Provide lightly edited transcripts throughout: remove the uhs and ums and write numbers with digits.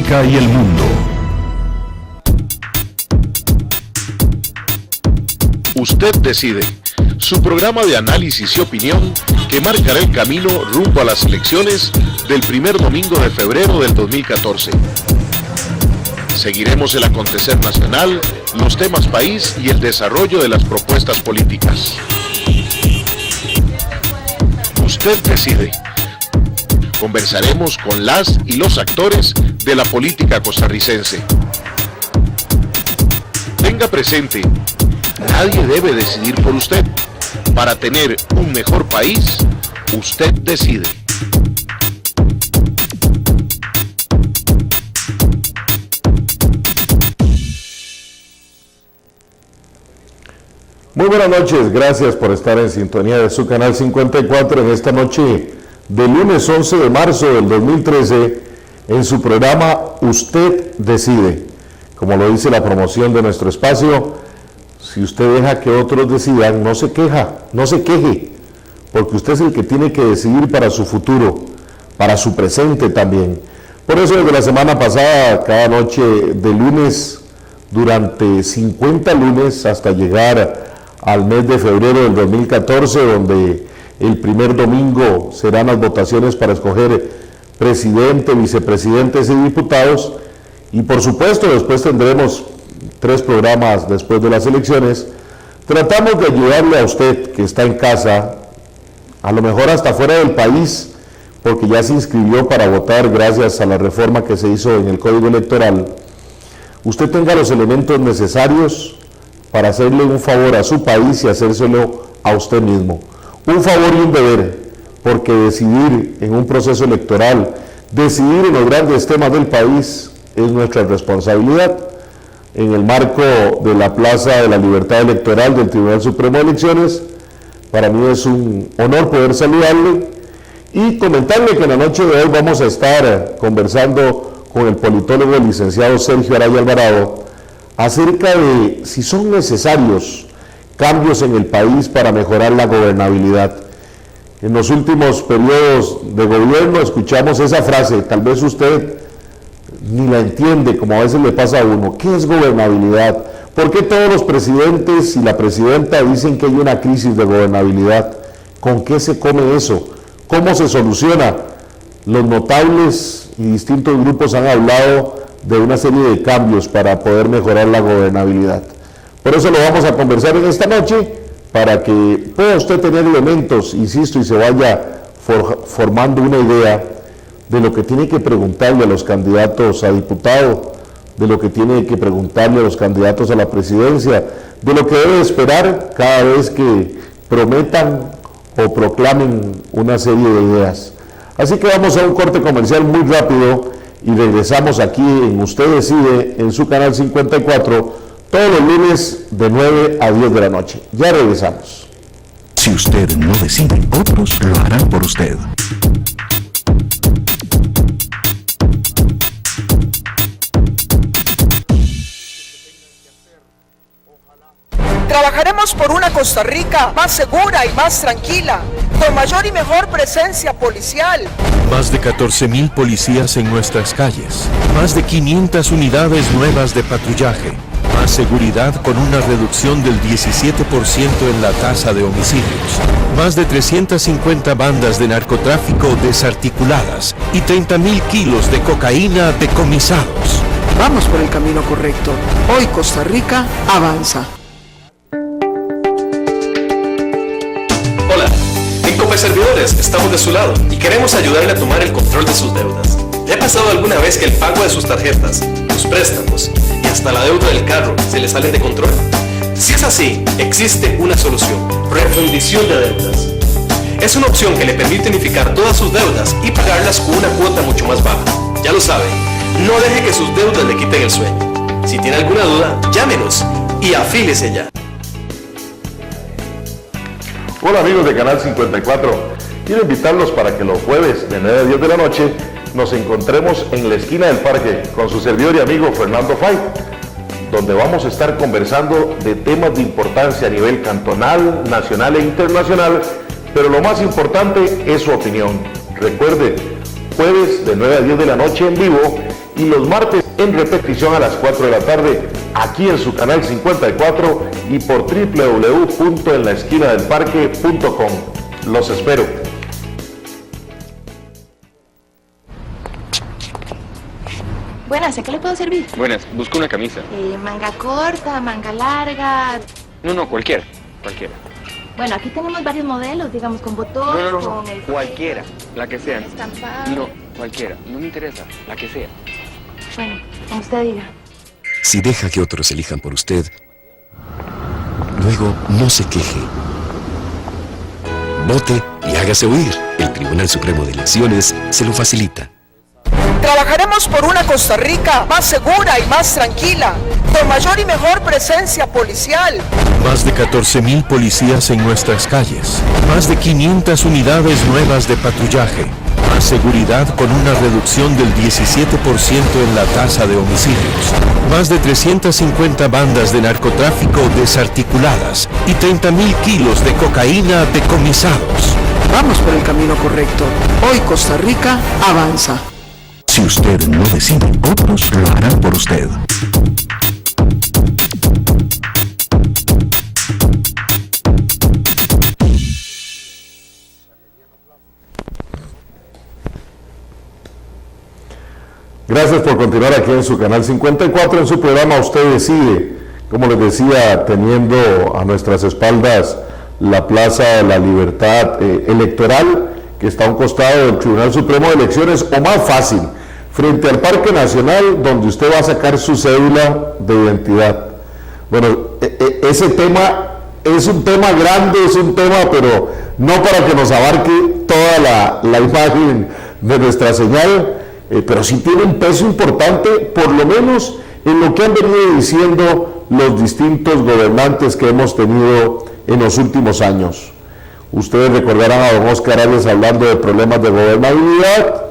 América y el mundo. Usted decide, su programa de análisis y opinión que marcará el camino rumbo a las elecciones del primer domingo de febrero del 2014. Seguiremos el acontecer nacional, los temas país y el desarrollo de las propuestas políticas. Usted decide. Conversaremos con las y los actores de la política costarricense. Tenga presente, nadie debe decidir por usted. Para tener un mejor país, usted decide. Muy buenas noches, gracias por estar en sintonía de su canal 54 en esta noche de lunes 11 de marzo del 2013 en su programa Usted Decide. Como lo dice la promoción de nuestro espacio, si usted deja que otros decidan, no se queje, porque usted es el que tiene que decidir para su futuro, para su presente también. Por eso desde la semana pasada, cada noche de lunes, durante 50 lunes hasta llegar al mes de febrero del 2014, donde el primer domingo serán las votaciones para escoger presidente, vicepresidentes y diputados, y por supuesto después tendremos 3 programas después de las elecciones. Tratamos de ayudarle a usted que está en casa, a lo mejor hasta fuera del país, porque ya se inscribió para votar gracias a la reforma que se hizo en el Código Electoral. Usted tenga los elementos necesarios para hacerle un favor a su país y hacérselo a usted mismo. Un favor y un deber, porque decidir en un proceso electoral, decidir en los grandes temas del país es nuestra responsabilidad. En el marco de la Plaza de la Libertad Electoral del Tribunal Supremo de Elecciones, para mí es un honor poder saludarle y comentarle que en la noche de hoy vamos a estar conversando con el politólogo licenciado Sergio Araya Alvarado acerca de si son necesarios cambios en el país para mejorar la gobernabilidad. En los últimos periodos de gobierno escuchamos esa frase, tal vez usted ni la entiende, como a veces le pasa a uno. ¿Qué es gobernabilidad? ¿Por qué todos los presidentes y la presidenta dicen que hay una crisis de gobernabilidad? ¿Con qué se come eso? ¿Cómo se soluciona? Los notables y distintos grupos han hablado de una serie de cambios para poder mejorar la gobernabilidad. Por eso lo vamos a conversar en esta noche, para que pueda usted tener elementos, insisto, y se vaya formando una idea de lo que tiene que preguntarle a los candidatos a diputado, de lo que tiene que preguntarle a los candidatos a la presidencia, de lo que debe esperar cada vez que prometan o proclamen una serie de ideas. Así que vamos a un corte comercial muy rápido y regresamos aquí en Usted Decide, en su canal 54, todos los lunes de 9 a 10 de la noche. Ya regresamos. Si usted no decide, otros lo harán por usted. Trabajaremos por una Costa Rica más segura y más tranquila, con mayor y mejor presencia policial. Más de 14,000 policías en nuestras calles, más de 500 unidades nuevas de patrullaje, más seguridad con una reducción del 17% en la tasa de homicidios, más de 350 bandas de narcotráfico desarticuladas y 30,000 kilos de cocaína decomisados. Vamos por el camino correcto. Hoy Costa Rica avanza. Hola, en Copa Servidores estamos de su lado y queremos ayudarle a tomar el control de sus deudas. ¿Le ha pasado alguna vez que el pago de sus tarjetas, sus préstamos y hasta la deuda del carro se le salen de control? Si es así, existe una solución: refundición de deudas. Es una opción que le permite unificar todas sus deudas y pagarlas con una cuota mucho más baja. Ya lo sabe, no deje que sus deudas le quiten el sueño. Si tiene alguna duda, llámenos y afíliese ya. Hola amigos de Canal 54, quiero invitarlos para que los jueves de 9 a 10 de la noche nos encontremos en la esquina del parque con su servidor y amigo Fernando Fay, donde vamos a estar conversando de temas de importancia a nivel cantonal, nacional e internacional, pero lo más importante es su opinión. Recuerde, jueves de 9 a 10 de la noche en vivo y los martes en repetición a las 4 de la tarde aquí en su canal 54 y por www.enlaesquinadelparque.com. Los espero. Buenas, ¿a qué le puedo servir? Buenas, busco una camisa. Manga corta, manga larga. No, cualquiera. Bueno, aquí tenemos varios modelos, digamos, con botón, No. con el... Cualquiera, la que sea. Estampado. No, cualquiera. No me interesa, la que sea. Bueno, como usted diga. Si deja que otros elijan por usted, luego no se queje. Vote y hágase oír. El Tribunal Supremo de Elecciones se lo facilita. Trabajaremos por una Costa Rica más segura y más tranquila, con mayor y mejor presencia policial. Más de 14.000 policías en nuestras calles. Más de 500 unidades nuevas de patrullaje. Más seguridad con una reducción del 17% en la tasa de homicidios. Más de 350 bandas de narcotráfico desarticuladas y 30.000 kilos de cocaína decomisados. Vamos por el camino correcto. Hoy Costa Rica avanza. Si usted no decide, otros lo harán por usted. Gracias por continuar aquí en su canal 54, en su programa Usted Decide. Como les decía, teniendo a nuestras espaldas la Plaza de la Libertad Electoral, que está a un costado del Tribunal Supremo de Elecciones, o más fácil, frente al Parque Nacional, donde usted va a sacar su cédula de identidad. Bueno, ese tema es un tema grande, es un tema, pero no para que nos abarque toda la imagen de nuestra señal, pero sí tiene un peso importante, por lo menos en lo que han venido diciendo los distintos gobernantes que hemos tenido en los últimos años. Ustedes recordarán a don Oscar Arias hablando de problemas de gobernabilidad,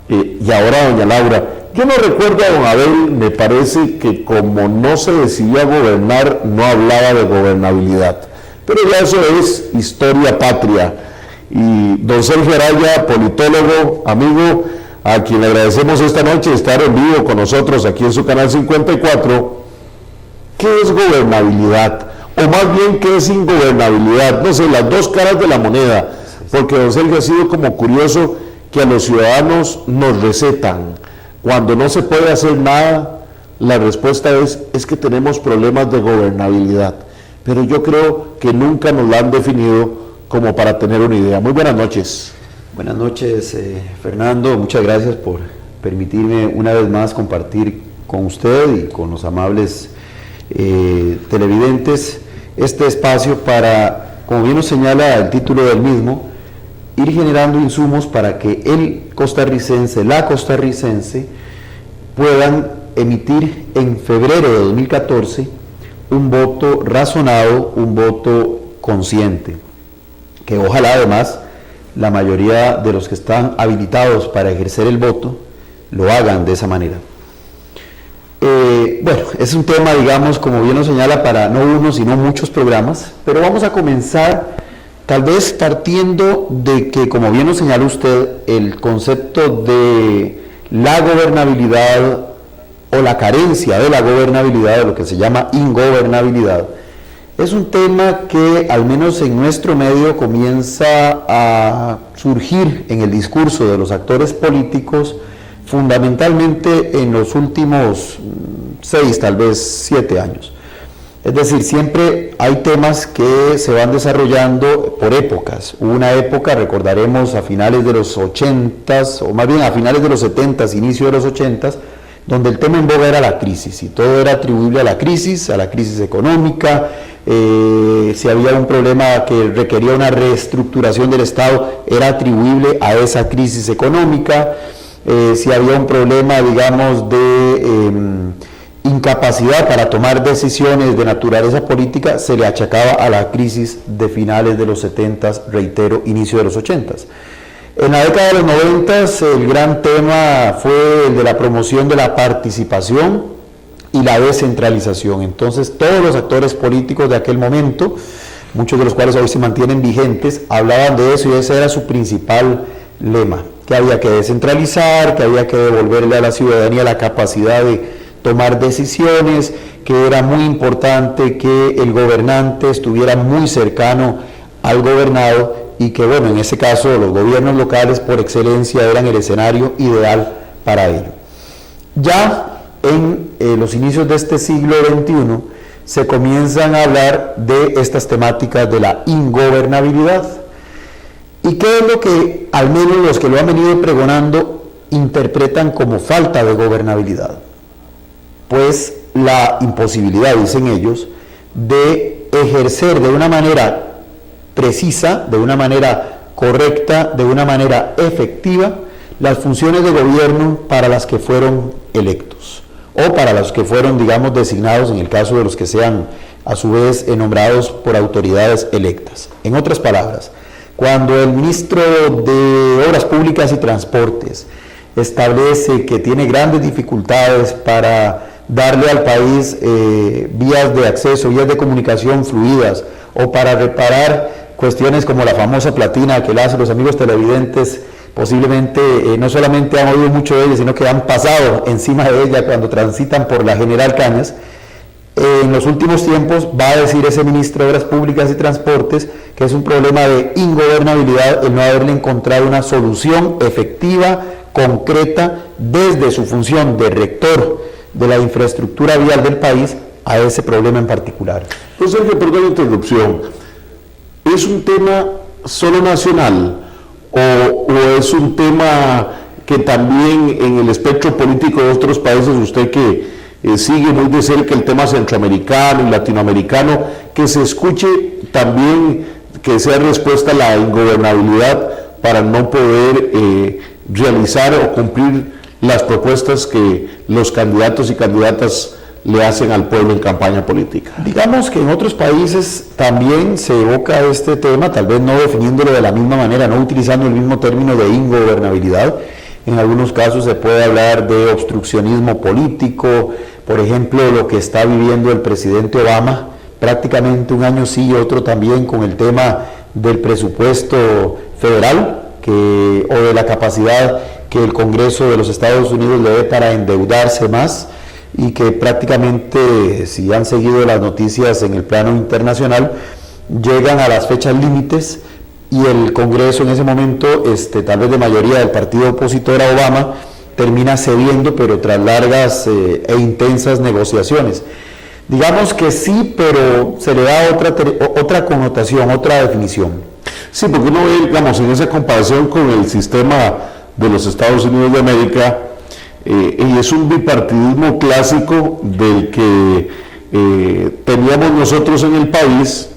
y ahora doña Laura. Yo no recuerdo a don Abel, me parece que como no se decidía gobernar, no hablaba de gobernabilidad, pero ya eso es historia patria. Y don Sergio Araya, politólogo, amigo, a quien le agradecemos esta noche estar en vivo con nosotros aquí en su canal 54, ¿qué es gobernabilidad? O más bien, ¿qué es ingobernabilidad? No sé, las dos caras de la moneda, porque don Sergio ha sido como curioso que a los ciudadanos nos recetan. Cuando no se puede hacer nada, la respuesta es que tenemos problemas de gobernabilidad. Pero yo creo que nunca nos la han definido como para tener una idea. Muy buenas noches. Buenas noches, Fernando. Muchas gracias por permitirme una vez más compartir con usted y con los amables televidentes este espacio para, como bien nos señala el título del mismo, ir generando insumos para que el costarricense, la costarricense, puedan emitir en febrero de 2014 un voto razonado, un voto consciente, que ojalá además la mayoría de los que están habilitados para ejercer el voto lo hagan de esa manera. Bueno, es un tema, digamos, como bien nos señala, para no uno, sino muchos programas, pero vamos a comenzar tal vez partiendo de que, como bien nos señala usted, el concepto de la gobernabilidad o la carencia de la gobernabilidad, de lo que se llama ingobernabilidad, es un tema que al menos en nuestro medio comienza a surgir en el discurso de los actores políticos, fundamentalmente en los últimos 6, tal vez 7 años. Es decir, siempre hay temas que se van desarrollando por épocas. Hubo una época, recordaremos, a finales de los 80s, o más bien a finales de los 70s, inicio de los 80s, donde el tema en boga era la crisis, y todo era atribuible a la crisis económica. Si había un problema que requería una reestructuración del Estado, era atribuible a esa crisis económica. Si había un problema, digamos, de incapacidad para tomar decisiones de naturaleza política, se le achacaba a la crisis de finales de los 70s, reitero, inicio de los 80s. En la década de los 90s el gran tema fue el de la promoción de la participación y la descentralización. Entonces todos los actores políticos de aquel momento, muchos de los cuales hoy se mantienen vigentes, hablaban de eso y ese era su principal lema. que había que descentralizar, que había que devolverle a la ciudadanía la capacidad de tomar decisiones, que era muy importante que el gobernante estuviera muy cercano al gobernado y que, bueno, en ese caso los gobiernos locales por excelencia eran el escenario ideal para ello. Ya en los inicios de este siglo XXI se comienzan a hablar de estas temáticas de la ingobernabilidad. ¿Y qué es lo que, al menos los que lo han venido pregonando, interpretan como falta de gobernabilidad? Pues la imposibilidad, dicen ellos, de ejercer de una manera precisa, de una manera correcta, de una manera efectiva, las funciones de gobierno para las que fueron electos, o para los que fueron, digamos, designados en el caso de los que sean, a su vez, nombrados por autoridades electas. En otras palabras, cuando el ministro de Obras Públicas y Transportes establece que tiene grandes dificultades para darle al país vías de acceso, vías de comunicación fluidas, o para reparar cuestiones como la famosa platina que los amigos televidentes posiblemente no solamente han oído mucho de ella, sino que han pasado encima de ella cuando transitan por la General Cañas. En los últimos tiempos va a decir ese ministro de Obras Públicas y Transportes que es un problema de ingobernabilidad el no haberle encontrado una solución efectiva, concreta, desde su función de rector de la infraestructura vial del país a ese problema en particular. Pues Sergio, perdón la interrupción, ¿es un tema solo nacional o es un tema que también en el espectro político de otros países, usted que sigue muy de cerca el tema centroamericano y latinoamericano, que se escuche también que sea respuesta a la ingobernabilidad para no poder realizar o cumplir las propuestas que los candidatos y candidatas le hacen al pueblo en campaña política? Digamos que en otros países también se evoca este tema, tal vez no definiéndolo de la misma manera, no utilizando el mismo término de ingobernabilidad. En algunos casos se puede hablar de obstruccionismo político, por ejemplo, lo que está viviendo el presidente Obama, prácticamente un año sí y otro también, con el tema del presupuesto federal, o de la capacidad que el Congreso de los Estados Unidos le dé para endeudarse más, y que prácticamente, si han seguido las noticias en el plano internacional, llegan a las fechas límites y el Congreso en ese momento, tal vez de mayoría del partido opositor a Obama, termina cediendo, pero tras largas e intensas negociaciones. Digamos que sí, pero se le da otra connotación, otra definición. Sí, porque uno ve, digamos, en esa comparación con el sistema de los Estados Unidos de América, y es un bipartidismo clásico del que teníamos nosotros en el país,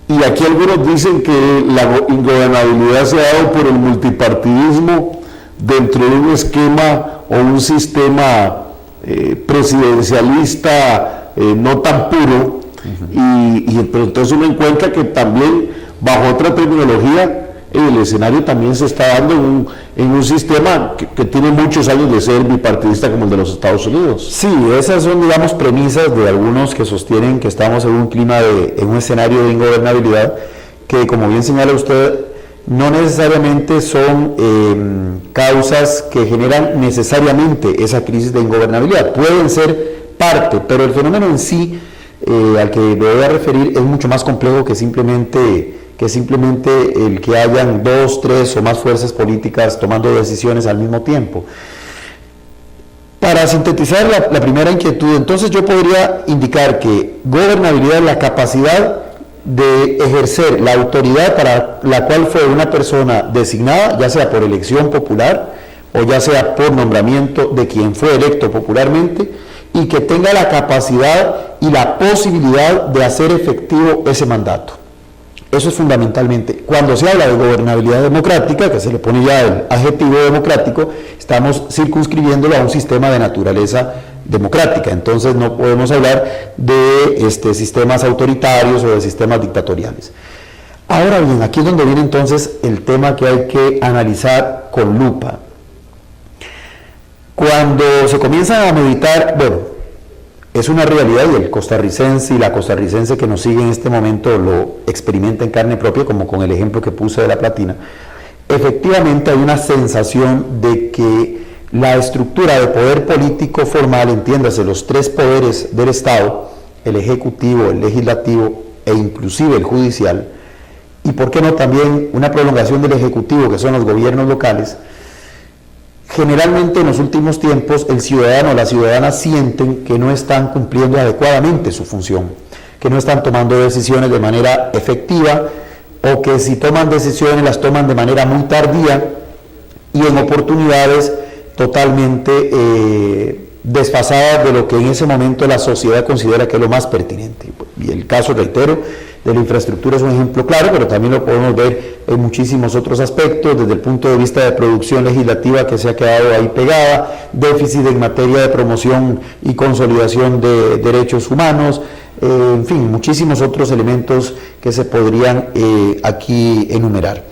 y aquí algunos dicen que la ingobernabilidad se ha dado por el multipartidismo dentro de un esquema o un sistema presidencialista no tan puro, pero entonces uno encuentra que también bajo otra terminología el escenario también se está dando en un sistema que tiene muchos años de ser bipartidista como el de los Estados Unidos. Sí, esas son, digamos, premisas de algunos que sostienen que estamos en un clima en un escenario de ingobernabilidad, que, como bien señala usted, no necesariamente son causas que generan necesariamente esa crisis de ingobernabilidad. Pueden ser parte, pero el fenómeno en sí, al que me voy a referir, es mucho más complejo que simplemente el que hayan 2, 3 o más fuerzas políticas tomando decisiones al mismo tiempo. Para sintetizar la primera inquietud, entonces yo podría indicar que gobernabilidad es la capacidad de ejercer la autoridad para la cual fue una persona designada, ya sea por elección popular o ya sea por nombramiento de quien fue electo popularmente, y que tenga la capacidad y la posibilidad de hacer efectivo ese mandato. Eso es fundamentalmente. Cuando se habla de gobernabilidad democrática, que se le pone ya el adjetivo democrático, estamos circunscribiéndolo a un sistema de naturaleza democrática. Entonces no podemos hablar de sistemas autoritarios o de sistemas dictatoriales. Ahora bien, aquí es donde viene entonces el tema que hay que analizar con lupa. Cuando se comienzan a meditar, bueno, es una realidad y el costarricense y la costarricense que nos sigue en este momento lo experimenta en carne propia, como con el ejemplo que puse de la platina, efectivamente hay una sensación de que la estructura de poder político formal, entiéndase, los tres poderes del Estado, el ejecutivo, el legislativo e inclusive el judicial, y por qué no también una prolongación del ejecutivo, que son los gobiernos locales, generalmente en los últimos tiempos el ciudadano o la ciudadana sienten que no están cumpliendo adecuadamente su función, que no están tomando decisiones de manera efectiva, o que si toman decisiones las toman de manera muy tardía y en oportunidades totalmente desfasadas de lo que en ese momento la sociedad considera que es lo más pertinente. Y el caso, reitero, de la infraestructura es un ejemplo claro, pero también lo podemos ver en muchísimos otros aspectos, desde el punto de vista de producción legislativa que se ha quedado ahí pegada, déficit en materia de promoción y consolidación de derechos humanos, en fin, muchísimos otros elementos que se podrían aquí enumerar.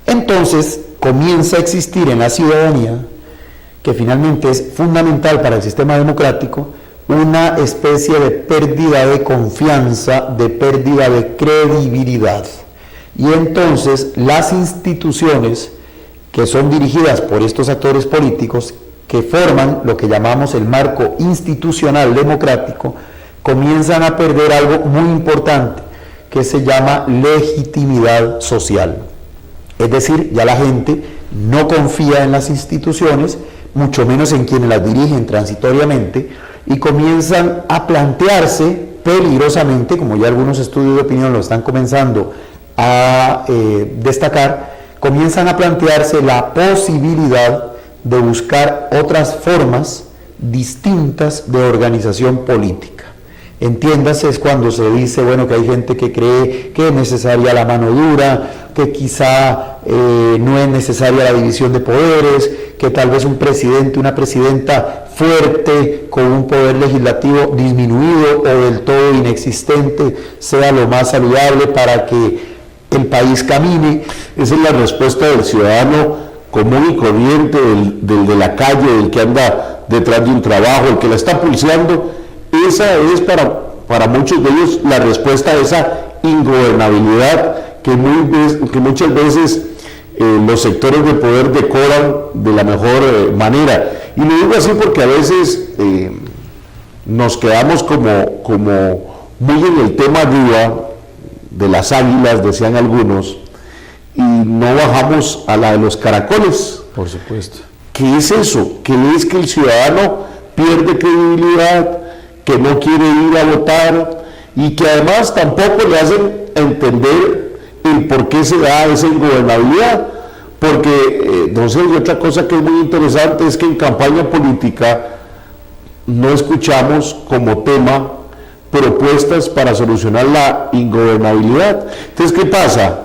Entonces, comienza a existir en la ciudadanía, que finalmente es fundamental para el sistema democrático, una especie de pérdida de confianza, de pérdida de credibilidad. Y entonces las instituciones que son dirigidas por estos actores políticos, que forman lo que llamamos el marco institucional democrático, comienzan a perder algo muy importante, que se llama legitimidad social. Es decir, ya la gente no confía en las instituciones, mucho menos en quienes las dirigen transitoriamente, y comienzan a plantearse peligrosamente, como ya algunos estudios de opinión lo están comenzando a destacar, comienzan a plantearse la posibilidad de buscar otras formas distintas de organización política. Entiéndase, es cuando se dice, bueno, que hay gente que cree que es necesaria la mano dura, que quizá no es necesaria la división de poderes, que tal vez un presidente, una presidenta fuerte con un poder legislativo disminuido o del todo inexistente sea lo más saludable para que el país camine. Esa es la respuesta del ciudadano común y corriente, del de la calle, del que anda detrás de un trabajo, el que la está pulseando. Esa es para muchos de ellos la respuesta a esa ingobernabilidad que muchas veces los sectores de poder decoran de la mejor manera. Y lo digo así porque a veces nos quedamos como muy en el tema arriba de las águilas, decían algunos, y no bajamos a la de los caracoles. Por supuesto. ¿Qué es eso? ¿Qué es que el ciudadano pierde credibilidad, que no quiere ir a votar y que además tampoco le hacen entender el por qué se da esa ingobernabilidad? Porque, no sé, y otra cosa que es muy interesante es que en campaña política no escuchamos como tema propuestas para solucionar la ingobernabilidad. Entonces, ¿qué pasa?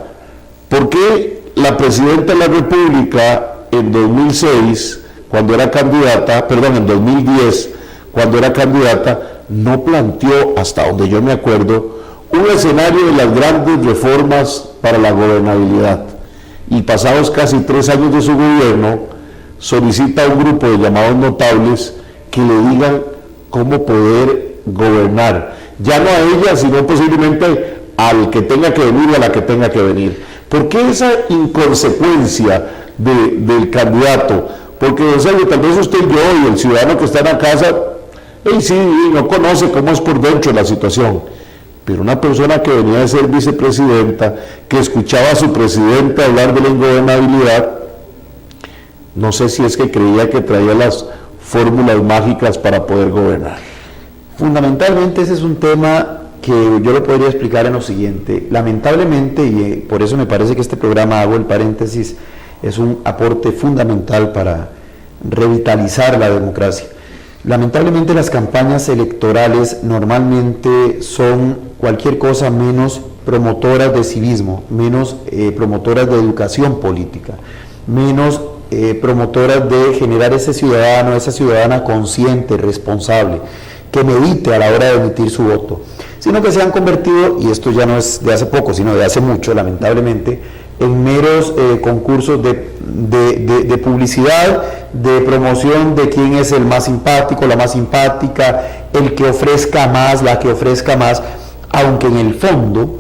¿Por qué la presidenta de la República en 2006, cuando era candidata, en 2010, cuando era candidata, no planteó, hasta donde yo me acuerdo, un escenario de las grandes reformas para la gobernabilidad? Y pasados casi 3 años de su gobierno, solicita a un grupo de llamados notables que le digan cómo poder gobernar. Ya no a ella, sino posiblemente al que tenga que venir y a la que tenga que venir. ¿Por qué esa inconsecuencia del candidato? Porque, o sea, tal vez usted y yo y el ciudadano que está en la casa, sí, no conoce cómo es por dentro la situación. Pero una persona que venía de ser vicepresidenta, que escuchaba a su presidente hablar de la ingobernabilidad, no sé si es que creía que traía las fórmulas mágicas para poder gobernar. Fundamentalmente ese es un tema que yo lo podría explicar en lo siguiente. Lamentablemente, y por eso me parece que este programa, hago el paréntesis, es un aporte fundamental para revitalizar la democracia. Lamentablemente las campañas electorales normalmente son cualquier cosa menos promotoras de civismo, menos promotoras de educación política, menos promotoras de generar ese ciudadano, esa ciudadana consciente, responsable, que medite a la hora de emitir su voto, sino que se han convertido, y esto ya no es de hace poco, sino de hace mucho, lamentablemente, en meros concursos de publicidad, de promoción de quién es el más simpático, la más simpática, el que ofrezca más, la que ofrezca más, aunque en el fondo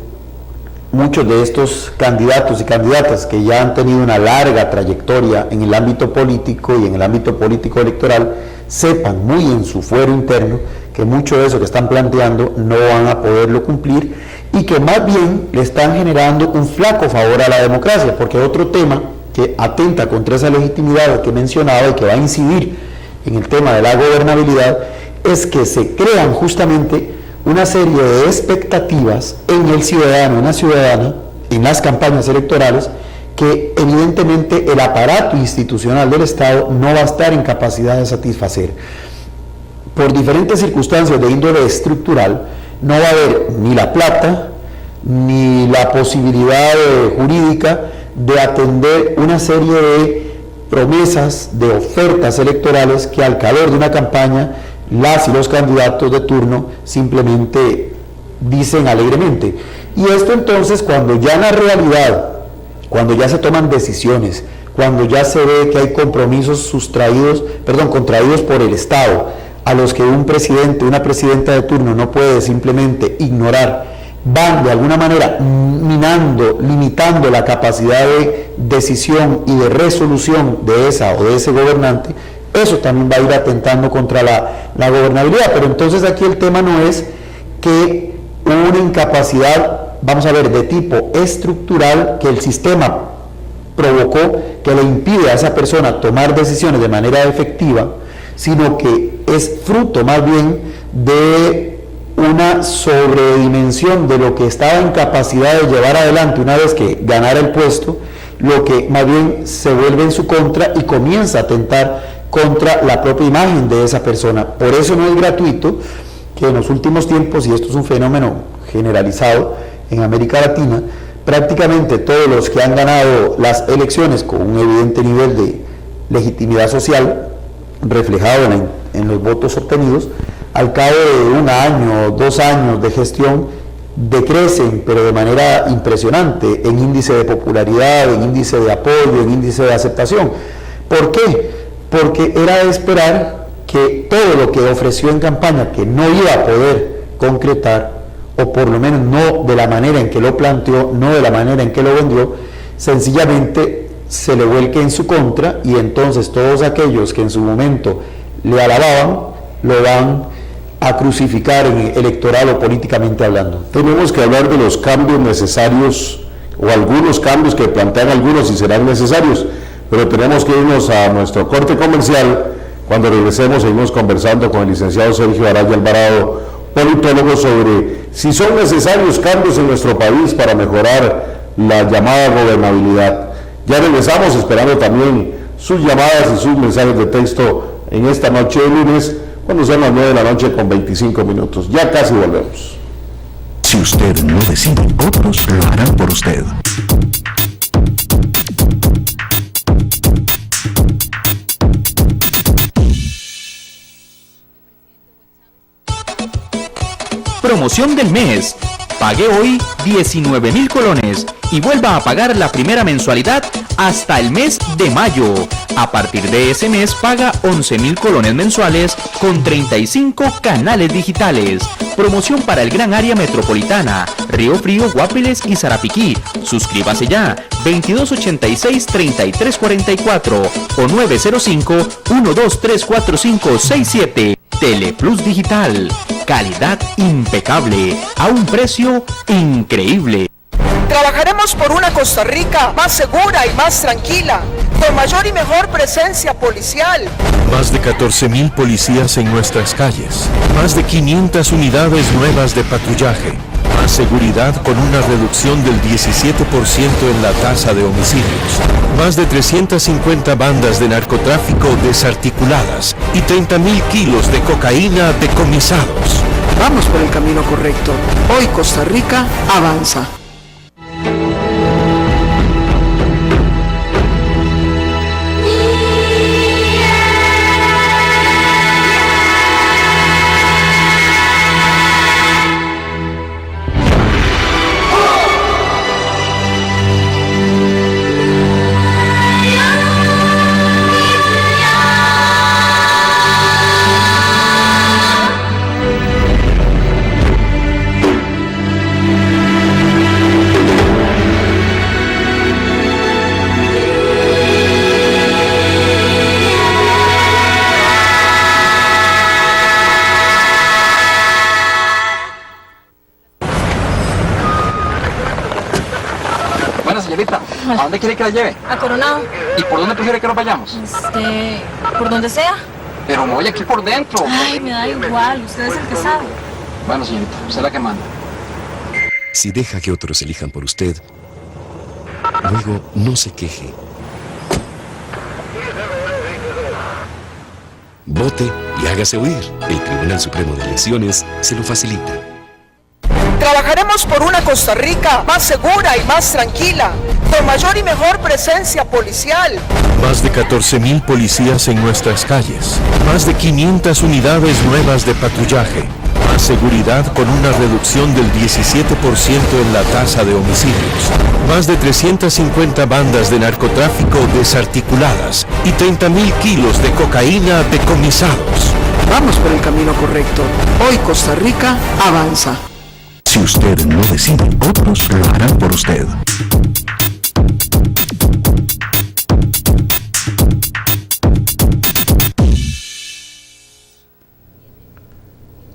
muchos de estos candidatos y candidatas que ya han tenido una larga trayectoria en el ámbito político y en el ámbito político electoral sepan muy en su fuero interno que mucho de eso que están planteando no van a poderlo cumplir y que más bien le están generando un flaco favor a la democracia, porque otro tema que atenta contra esa legitimidad que mencionaba y que va a incidir en el tema de la gobernabilidad es que se crean justamente una serie de expectativas en el ciudadano, en la ciudadana, en las campañas electorales, que evidentemente el aparato institucional del Estado no va a estar en capacidad de satisfacer. Por diferentes circunstancias de índole estructural, no va a haber ni la plata, ni la posibilidad jurídica de atender una serie de promesas, de ofertas electorales que al calor de una campaña las y los candidatos de turno simplemente dicen alegremente. Y esto entonces, cuando ya en la realidad, cuando ya se toman decisiones, cuando ya se ve que hay compromisos contraídos por el Estado, a los que un presidente, una presidenta de turno no puede simplemente ignorar, van de alguna manera minando, limitando la capacidad de decisión y de resolución de esa o de ese gobernante, eso también va a ir atentando contra la gobernabilidad. Pero entonces aquí el tema no es que una incapacidad, vamos a ver, de tipo estructural que el sistema provocó, que le impide a esa persona tomar decisiones de manera efectiva, sino que es fruto más bien de una sobredimensión de lo que estaba en capacidad de llevar adelante una vez que ganara el puesto, lo que más bien se vuelve en su contra y comienza a atentar contra la propia imagen de esa persona. Por eso no es gratuito que en los últimos tiempos, y esto es un fenómeno generalizado en América Latina, prácticamente todos los que han ganado las elecciones con un evidente nivel de legitimidad social reflejado en los votos obtenidos, al cabo de 1 año, 2 años de gestión, decrecen, pero de manera impresionante, en índice de popularidad, en índice de apoyo, en índice de aceptación. ¿Por qué? Porque era de esperar que todo lo que ofreció en campaña, que no iba a poder concretar, o por lo menos no de la manera en que lo planteó, no de la manera en que lo vendió, sencillamente se le vuelque en su contra, y entonces todos aquellos que en su momento le alababan, lo van a crucificar electoral o políticamente hablando. Tenemos que hablar de los cambios necesarios, o algunos cambios que plantean algunos y serán necesarios, pero tenemos que irnos a nuestro corte comercial. Cuando regresemos seguimos conversando con el licenciado Sergio Araya Alvarado, politólogo, sobre si son necesarios cambios en nuestro país para mejorar la llamada gobernabilidad. Ya regresamos, esperando también sus llamadas y sus mensajes de texto en esta noche de lunes, cuando son las 9 de la noche con 25 minutos. Ya casi volvemos. Si usted no decide, otros lo harán por usted. Promoción del mes. Pague hoy 19,000 colones y vuelva a pagar la primera mensualidad hasta el mes de mayo. A partir de ese mes paga 11,000 colones mensuales con 35 canales digitales. Promoción para el gran área metropolitana, Río Frío, Guapiles y Sarapiquí. Suscríbase ya, 2286-3344 o 905-1234567. Teleplus Digital, calidad impecable, a un precio increíble. Trabajaremos por una Costa Rica más segura y más tranquila, con mayor y mejor presencia policial. Más de 14,000 policías en nuestras calles. Más de 500 unidades nuevas de patrullaje. Más seguridad con una reducción del 17% en la tasa de homicidios. Más de 350 bandas de narcotráfico desarticuladas y 30,000 kilos de cocaína decomisados. Vamos por el camino correcto. Hoy Costa Rica avanza. ¿A dónde quiere que la lleve? A Coronado. ¿Y por dónde prefiere que nos vayamos? Por donde sea. Pero me voy aquí por dentro. Ay, me da igual, usted es el que sabe. Bueno, señorita, usted es la que manda. Si deja que otros elijan por usted, luego no se queje. Vote y hágase oír. El Tribunal Supremo de Elecciones se lo facilita. Trabajaremos por una Costa Rica más segura y más tranquila, con mayor y mejor presencia policial. Más de 14.000 policías en nuestras calles. Más de 500 unidades nuevas de patrullaje. Más seguridad con una reducción del 17% en la tasa de homicidios. Más de 350 bandas de narcotráfico desarticuladas y 30.000 kilos de cocaína decomisados. Vamos por el camino correcto. Hoy Costa Rica avanza. Si usted no decide, otros lo harán por usted.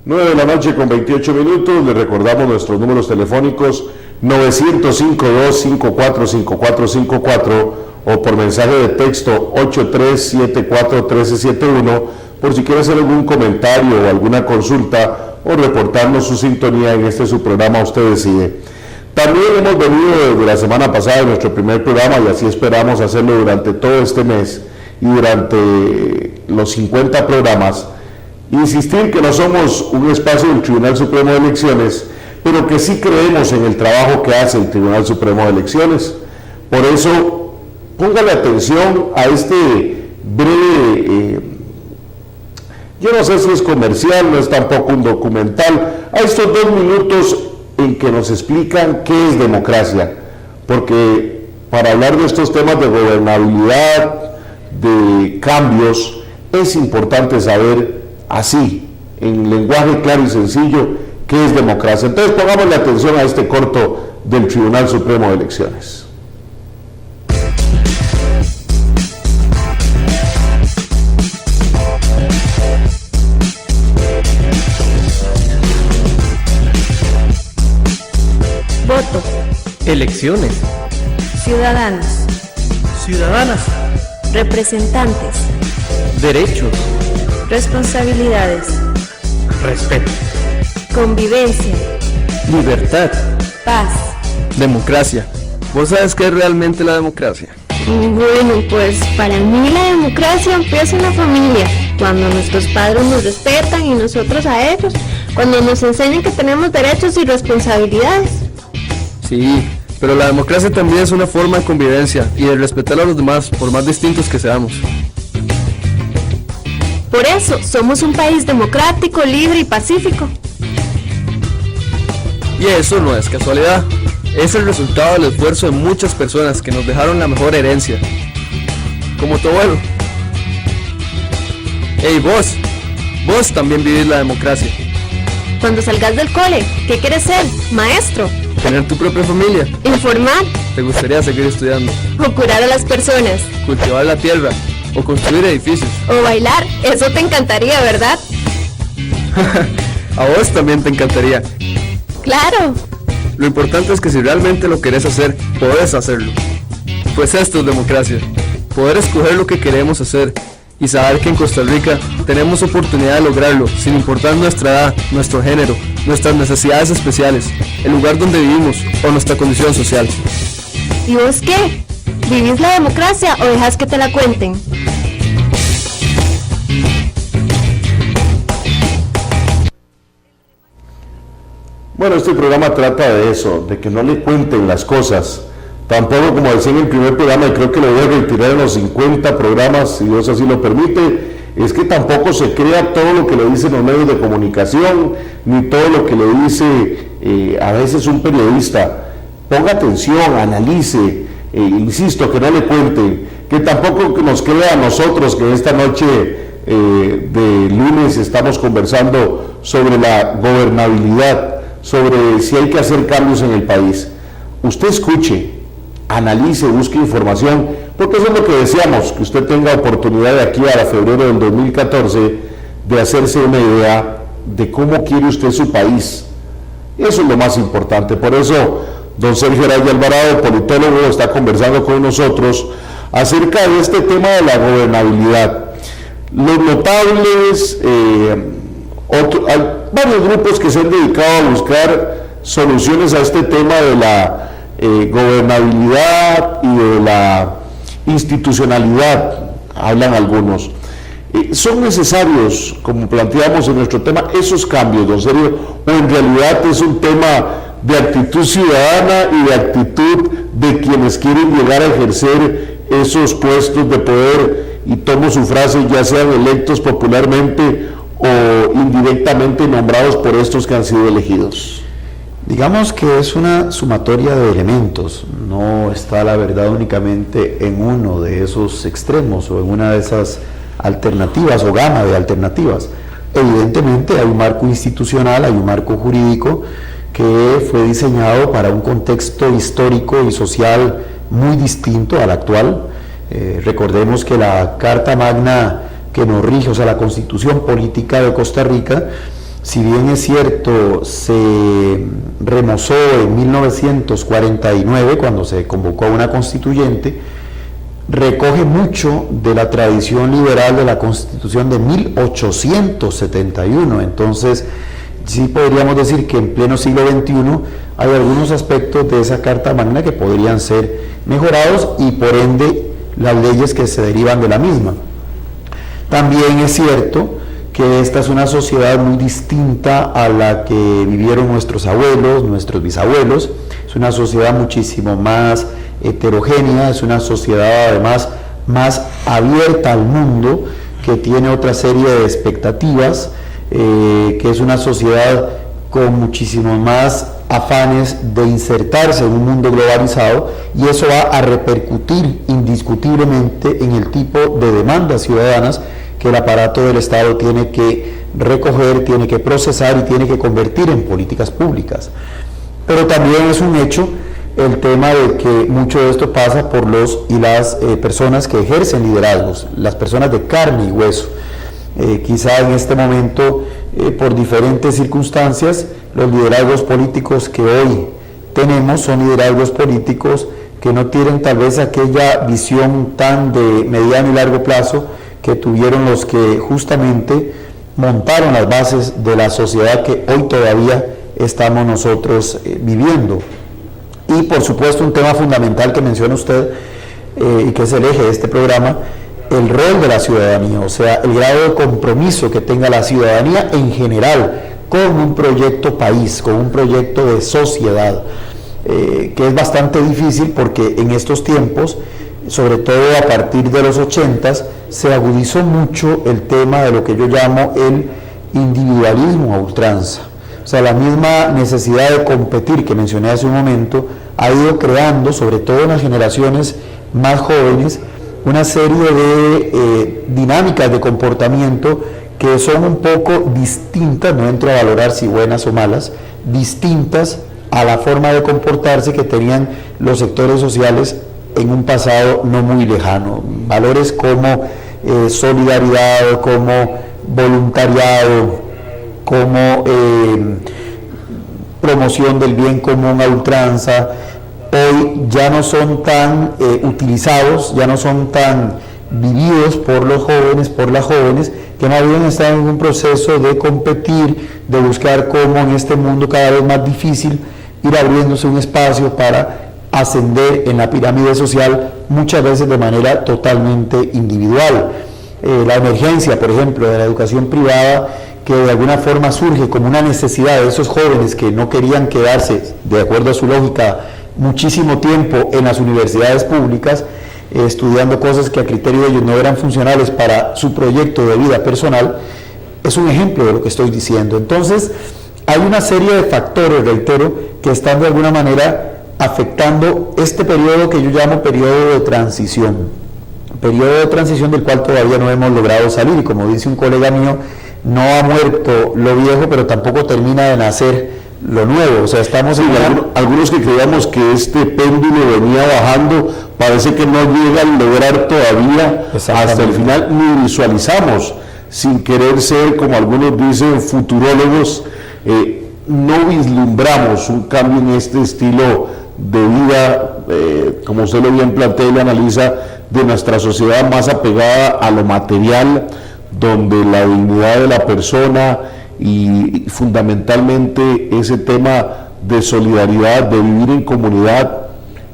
Nueve de la noche con 28 minutos. Le recordamos nuestros números telefónicos 905-254-5454 o por mensaje de texto 8374-1371 por si quiere hacer algún comentario o alguna consulta o reportarnos su sintonía en este su programa Usted Decide. También hemos venido desde la semana pasada en nuestro primer programa y así esperamos hacerlo durante todo este mes y durante los 50 programas. Insistir que no somos un espacio del Tribunal Supremo de Elecciones, pero que sí creemos en el trabajo que hace el Tribunal Supremo de Elecciones. Por eso, póngale atención a este breve, yo no sé si es comercial, no es tampoco un documental, a estos 2 minutos en que nos explican qué es democracia, porque para hablar de estos temas de gobernabilidad, de cambios, es importante saber así, en lenguaje claro y sencillo, qué es democracia. Entonces pongámosle atención a este corto del Tribunal Supremo de Elecciones. Voto. Elecciones. Ciudadanos. Ciudadanas. Representantes. Derechos. Responsabilidades. Respeto. Convivencia. Libertad. Paz. Democracia. ¿Vos sabes qué es realmente la democracia? Bueno, pues para mí la democracia empieza en la familia, cuando nuestros padres nos respetan y nosotros a ellos, cuando nos enseñan que tenemos derechos y responsabilidades. Sí, pero la democracia también es una forma de convivencia y de respetar a los demás, por más distintos que seamos. Por eso, somos un país democrático, libre y pacífico. Y eso no es casualidad, es el resultado del esfuerzo de muchas personas que nos dejaron la mejor herencia. Como tu abuelo. Hey, vos también vivís la democracia. Cuando salgas del cole, ¿qué quieres ser? ¿Maestro? Tener tu propia familia. ¿Informar? ¿Te gustaría seguir estudiando? ¿O curar a las personas? ¿Cultivar la tierra? ¿O construir edificios? ¿O bailar? Eso te encantaría, ¿verdad? A vos también te encantaría. ¡Claro! Lo importante es que si realmente lo querés hacer, podés hacerlo. Pues esto es democracia. Poder escoger lo que queremos hacer y saber que en Costa Rica tenemos oportunidad de lograrlo, sin importar nuestra edad, nuestro género, nuestras necesidades especiales, el lugar donde vivimos o nuestra condición social. ¿Y vos qué? ¿Vivís la democracia o dejás que te la cuenten? Bueno, este programa trata de eso, de que no le cuenten las cosas. Tampoco, como decía en el primer programa, y creo que lo voy a retirar en los 50 programas, si Dios así lo permite, es que tampoco se crea todo lo que le dicen los medios de comunicación, ni todo lo que le dice a veces un periodista. Ponga atención, analice, insisto, que no le cuenten, que tampoco nos crea a nosotros que esta noche de lunes estamos conversando sobre la gobernabilidad, sobre si hay que hacer cambios en el país. Usted escuche, analice, busque información, porque eso es lo que deseamos, que usted tenga oportunidad de aquí a febrero del 2014 de hacerse una idea de cómo quiere usted su país. Eso es lo más importante. Por eso don Sergio Araya Alvarado, politólogo, está conversando con nosotros acerca de este tema de la gobernabilidad. Los notables, hay varios grupos que se han dedicado a buscar soluciones a este tema de la gobernabilidad y de la institucionalidad, hablan algunos. ¿Son necesarios, como planteamos en nuestro tema, esos cambios, don Sergio, o en realidad es un tema de actitud ciudadana y de actitud de quienes quieren llegar a ejercer esos puestos de poder, y tomo su frase, ya sean electos popularmente o indirectamente nombrados por estos que han sido elegidos? Digamos que es una sumatoria de elementos, no está la verdad únicamente en uno de esos extremos o en una de esas alternativas o gama de alternativas. Evidentemente hay un marco institucional, hay un marco jurídico que fue diseñado para un contexto histórico y social muy distinto al actual. Recordemos que la Carta Magna que nos rige, o sea, la Constitución Política de Costa Rica, si bien es cierto, se remozó en 1949 cuando se convocó a una constituyente, recoge mucho de la tradición liberal de la Constitución de 1871. Entonces, sí podríamos decir que en pleno siglo XXI hay algunos aspectos de esa Carta Magna que podrían ser mejorados y por ende las leyes que se derivan de la misma. También es cierto que esta es una sociedad muy distinta a la que vivieron nuestros abuelos, nuestros bisabuelos. Es una sociedad muchísimo más heterogénea, es una sociedad además más abierta al mundo, que tiene otra serie de expectativas, que es una sociedad con muchísimos más afanes de insertarse en un mundo globalizado, y eso va a repercutir indiscutiblemente en el tipo de demandas ciudadanas que el aparato del Estado tiene que recoger, tiene que procesar y tiene que convertir en políticas públicas. Pero también es un hecho el tema de que mucho de esto pasa por los y las personas que ejercen liderazgos, las personas de carne y hueso. Quizá en este momento, por diferentes circunstancias, los liderazgos políticos que hoy tenemos son liderazgos políticos que no tienen tal vez aquella visión tan de mediano y largo plazo que tuvieron los que justamente montaron las bases de la sociedad que hoy todavía estamos nosotros viviendo. Y por supuesto un tema fundamental que menciona usted y que es el eje de este programa, el rol de la ciudadanía, o sea, el grado de compromiso que tenga la ciudadanía en general con un proyecto país, con un proyecto de sociedad, que es bastante difícil porque en estos tiempos, sobre todo a partir de los 80s, se agudizó mucho el tema de lo que yo llamo el individualismo a ultranza. O sea, la misma necesidad de competir que mencioné hace un momento ha ido creando, sobre todo en las generaciones más jóvenes, una serie de dinámicas de comportamiento que son un poco distintas, no entro a valorar si buenas o malas, distintas a la forma de comportarse que tenían los sectores sociales en un pasado no muy lejano. Valores como solidaridad, como voluntariado, como promoción del bien común a ultranza, hoy ya no son tan utilizados, ya no son tan vividos por los jóvenes, por las jóvenes, que más bien están en un proceso de competir, de buscar cómo en este mundo cada vez más difícil ir abriéndose un espacio para ascender en la pirámide social, muchas veces de manera totalmente individual. La emergencia, por ejemplo, de la educación privada, que de alguna forma surge como una necesidad de esos jóvenes que no querían quedarse, de acuerdo a su lógica, muchísimo tiempo en las universidades públicas, estudiando cosas que a criterio de ellos no eran funcionales para su proyecto de vida personal, es un ejemplo de lo que estoy diciendo. Entonces, hay una serie de factores, reitero, que están de alguna manera afectando este periodo que yo llamo periodo de transición del cual todavía no hemos logrado salir, y como dice un colega mío, no ha muerto lo viejo, pero tampoco termina de nacer lo nuevo. O sea, estamos en algunos que creíamos que este péndulo venía bajando, parece que no llega a lograr todavía hasta el final, ni visualizamos, sin querer ser, como algunos dicen, futurólogos, no vislumbramos un cambio en este estilo de vida, como usted lo bien plantea y lo analiza, de nuestra sociedad más apegada a lo material, donde la dignidad de la persona y fundamentalmente ese tema de solidaridad, de vivir en comunidad,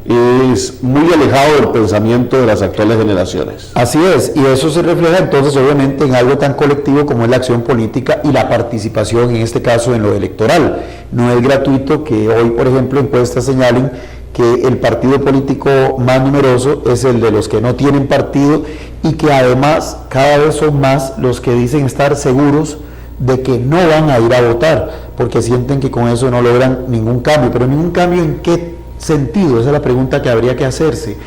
es muy alejado del pensamiento de las actuales generaciones. Así es, y eso se refleja entonces obviamente en algo tan colectivo como es la acción política y la participación, en este caso en lo electoral. No es gratuito que hoy, por ejemplo, encuestas señalen que el partido político más numeroso es el de los que no tienen partido y que además cada vez son más los que dicen estar seguros de que no van a ir a votar, porque sienten que con eso no logran ningún cambio. Pero ningún cambio ¿en qué sentido? Esa es la pregunta que habría que hacerse.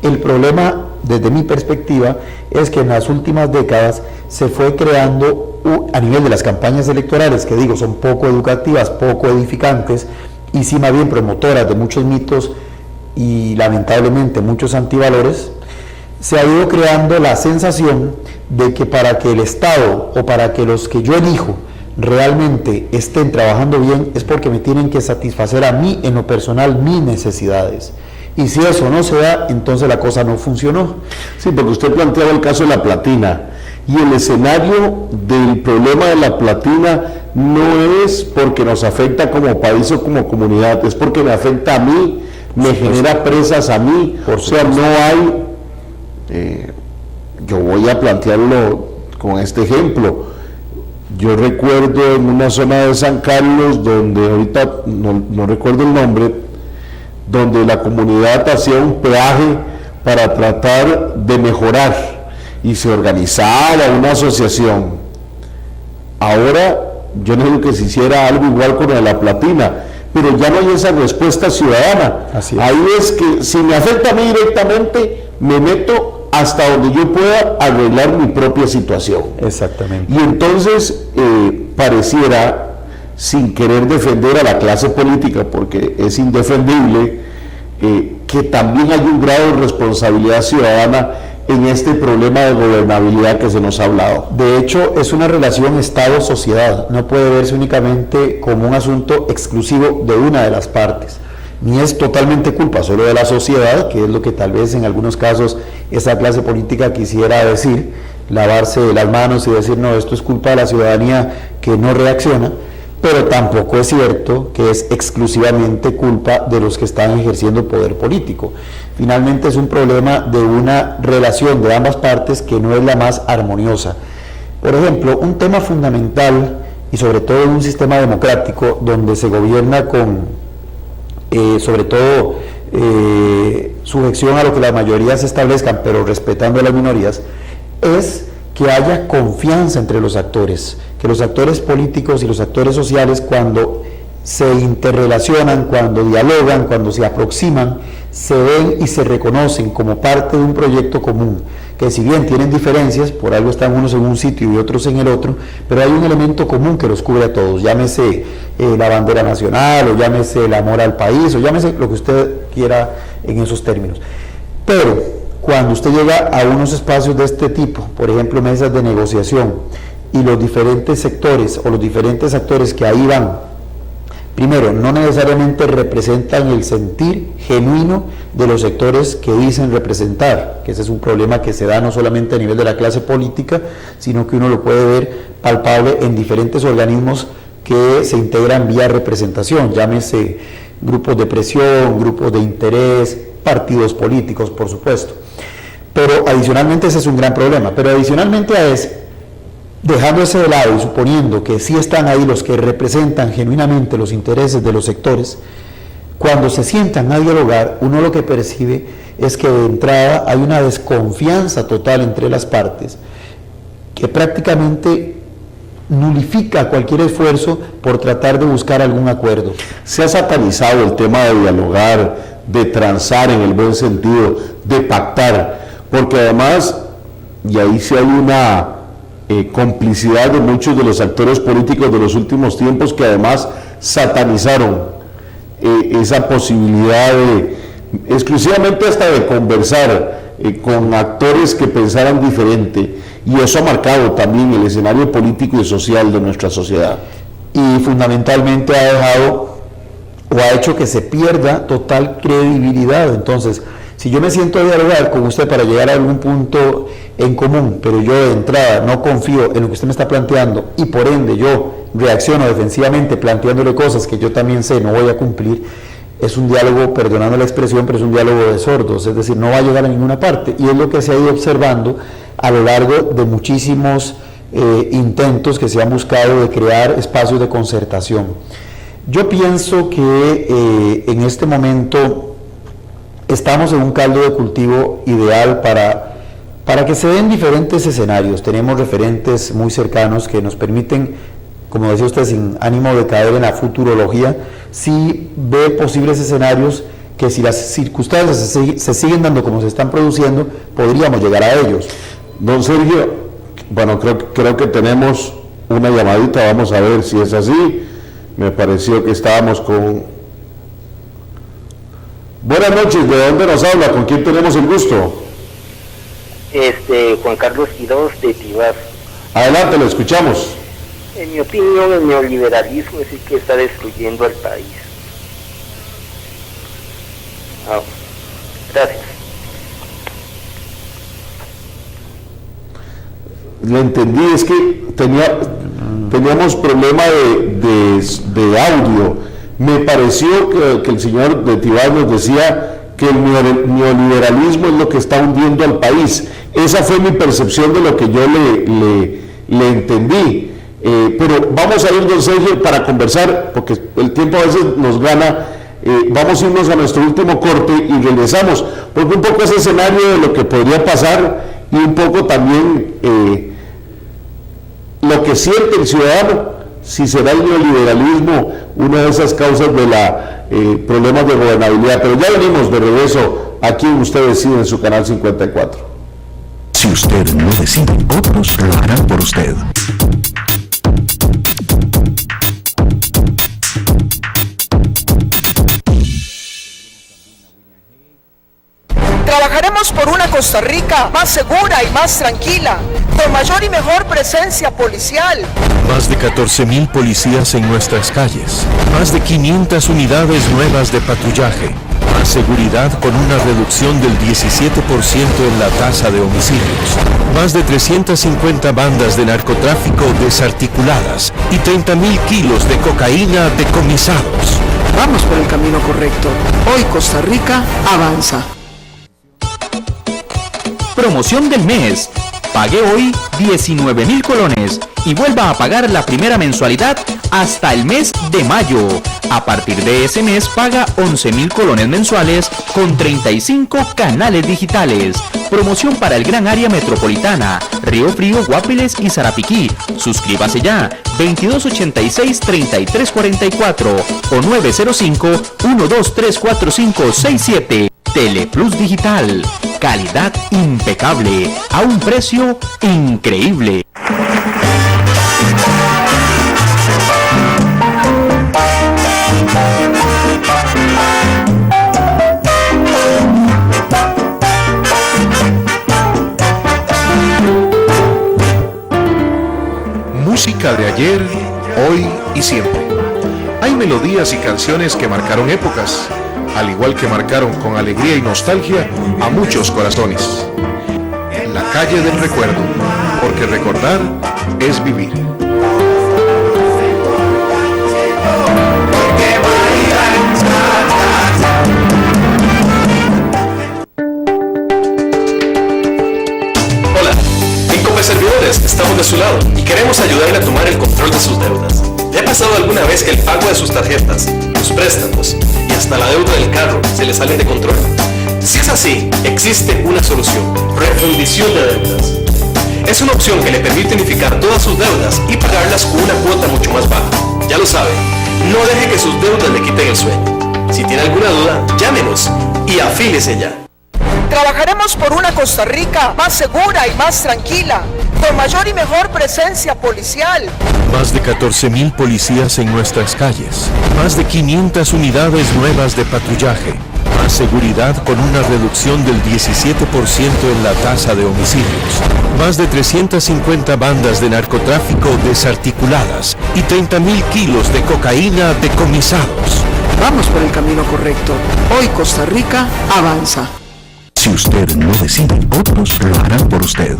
El problema, desde mi perspectiva, es que en las últimas décadas se fue creando, a nivel de las campañas electorales, que digo, son poco educativas, poco edificantes, y sí más bien promotoras de muchos mitos y lamentablemente muchos antivalores, se ha ido creando la sensación de que para que el Estado o para que los que yo elijo realmente estén trabajando bien es porque me tienen que satisfacer a mí en lo personal mis necesidades. Y si eso no se da, entonces la cosa no funcionó. Sí, porque usted planteaba el caso de la platina, y el escenario del problema de la platina no es porque nos afecta como país o como comunidad, es porque me afecta a mí, me genera presas a mí, o sea, no hay, yo voy a plantearlo con este ejemplo. Yo recuerdo en una zona de San Carlos, donde ahorita no recuerdo el nombre, donde la comunidad hacía un peaje para tratar de mejorar y se organizaba una asociación. Ahora yo no digo que se hiciera algo igual con la platina, pero ya no hay esa respuesta ciudadana. Ahí es que si me afecta a mí directamente, me meto hasta donde yo pueda arreglar mi propia situación. Exactamente. Y entonces pareciera, sin querer defender a la clase política, porque es indefendible, que también hay un grado de responsabilidad ciudadana en este problema de gobernabilidad que se nos ha hablado. De hecho, es una relación Estado-sociedad, no puede verse únicamente como un asunto exclusivo de una de las partes, ni es totalmente culpa solo de la sociedad, que es lo que tal vez en algunos casos esa clase política quisiera decir, lavarse las manos y decir no, esto es culpa de la ciudadanía que no reacciona, pero tampoco es cierto que es exclusivamente culpa de los que están ejerciendo poder político. Finalmente es un problema de una relación de ambas partes que no es la más armoniosa. Por ejemplo, un tema fundamental, y sobre todo en un sistema democrático donde se gobierna con, sobre todo, sujeción a lo que las mayorías establezcan, pero respetando a las minorías, es que haya confianza entre los actores, que los actores políticos y los actores sociales, cuando se interrelacionan, cuando dialogan, cuando se aproximan, se ven y se reconocen como parte de un proyecto común, que si bien tienen diferencias, por algo están unos en un sitio y otros en el otro, pero hay un elemento común que los cubre a todos, llámese la bandera nacional, o llámese el amor al país, o llámese lo que usted quiera en esos términos. Pero cuando usted llega a unos espacios de este tipo, por ejemplo mesas de negociación, y los diferentes sectores o los diferentes actores que ahí van, primero, no necesariamente representan el sentir genuino de los sectores que dicen representar, que ese es un problema que se da no solamente a nivel de la clase política, sino que uno lo puede ver palpable en diferentes organismos que se integran vía representación, llámese grupos de presión, grupos de interés, partidos políticos, por supuesto. Pero adicionalmente ese es un gran problema, pero adicionalmente a ese, dejando ese de lado y suponiendo que sí están ahí los que representan genuinamente los intereses de los sectores, cuando se sientan a dialogar, uno lo que percibe es que de entrada hay una desconfianza total entre las partes, que prácticamente nulifica cualquier esfuerzo por tratar de buscar algún acuerdo. Se ha satanizado el tema de dialogar, de transar en el buen sentido, de pactar, porque además, y ahí sí hay una complicidad de muchos de los actores políticos de los últimos tiempos que además satanizaron esa posibilidad de, exclusivamente hasta de conversar con actores que pensaran diferente, y eso ha marcado también el escenario político y social de nuestra sociedad. Y fundamentalmente ha dejado o ha hecho que se pierda total credibilidad. Entonces, si yo me siento a dialogar con usted para llegar a algún punto en común, pero yo de entrada no confío en lo que usted me está planteando y por ende yo reacciono defensivamente planteándole cosas que yo también sé no voy a cumplir, es un diálogo, perdonando la expresión, pero es un diálogo de sordos, es decir, no va a llegar a ninguna parte, y es lo que se ha ido observando a lo largo de muchísimos intentos que se han buscado de crear espacios de concertación. Yo pienso que en este momento estamos en un caldo de cultivo ideal para que se den diferentes escenarios. Tenemos referentes muy cercanos que nos permiten, como decía usted, sin ánimo de caer en la futurología, sí ve posibles escenarios que, si las circunstancias se siguen dando como se están produciendo, podríamos llegar a ellos. Don Sergio, bueno, creo que tenemos una llamadita, vamos a ver si es así. Me pareció que estábamos con... Buenas noches, ¿de dónde nos habla? ¿Con quién tenemos el gusto? Juan Carlos Quiroz, de Tibás. Adelante, lo escuchamos. En mi opinión, el neoliberalismo es el que está destruyendo al país. Gracias. Le entendí, es que teníamos problema de audio. Me pareció que el señor de Tibás nos decía que el neoliberalismo es lo que está hundiendo al país. Esa fue mi percepción de lo que yo le entendí. Pero vamos a ir, don Sergio, para conversar, porque el tiempo a veces nos gana. Vamos a irnos a nuestro último corte y regresamos, porque un poco ese escenario de lo que podría pasar y un poco también lo que siente el ciudadano, si será el neoliberalismo una de esas causas de la problemas de gobernabilidad. Pero ya venimos de regreso aquí en Usted Decide, en su canal 54. Si usted no decide, otros lo harán por usted. Trabajaremos por una Costa Rica más segura y más tranquila, con mayor y mejor presencia policial. Más de 14.000 policías en nuestras calles. Más de 500 unidades nuevas de patrullaje. Más seguridad con una reducción del 17% en la tasa de homicidios. Más de 350 bandas de narcotráfico desarticuladas y 30.000 kilos de cocaína decomisados. Vamos por el camino correcto. Hoy Costa Rica avanza. Promoción del mes. Pague hoy 19.000 colones y vuelva a pagar la primera mensualidad hasta el mes de mayo. A partir de ese mes paga 11.000 colones mensuales con 35 canales digitales. Promoción para el gran área metropolitana, Río Frío, Guapiles y Sarapiquí. Suscríbase ya, 2286-3344 o 905-1234567. Teleplus Digital, calidad impecable, a un precio increíble. Música de ayer, hoy y siempre. Hay melodías y canciones que marcaron épocas, al igual que marcaron con alegría y nostalgia a muchos corazones. La calle del recuerdo, porque recordar es vivir. Hola, en Cope Servidores estamos de su lado y queremos ayudarle a tomar el control de sus deudas. ¿Le ha pasado alguna vez que el pago de sus tarjetas, sus préstamos y hasta la deuda del carro se le salen de control? Si es así, existe una solución: refundición de deudas. Es una opción que le permite unificar todas sus deudas y pagarlas con una cuota mucho más baja. Ya lo sabe, no deje que sus deudas le quiten el sueño. Si tiene alguna duda, llámenos y afíliese ya. Trabajaremos por una Costa Rica más segura y más tranquila, con mayor y mejor presencia policial. Más de 14.000 policías en nuestras calles. Más de 500 unidades nuevas de patrullaje. Más seguridad con una reducción del 17% en la tasa de homicidios. Más de 350 bandas de narcotráfico desarticuladas y 30.000 kilos de cocaína decomisados. vamos por el camino correcto. Hoy Costa Rica avanza. Si usted no decide, otros lo harán por usted.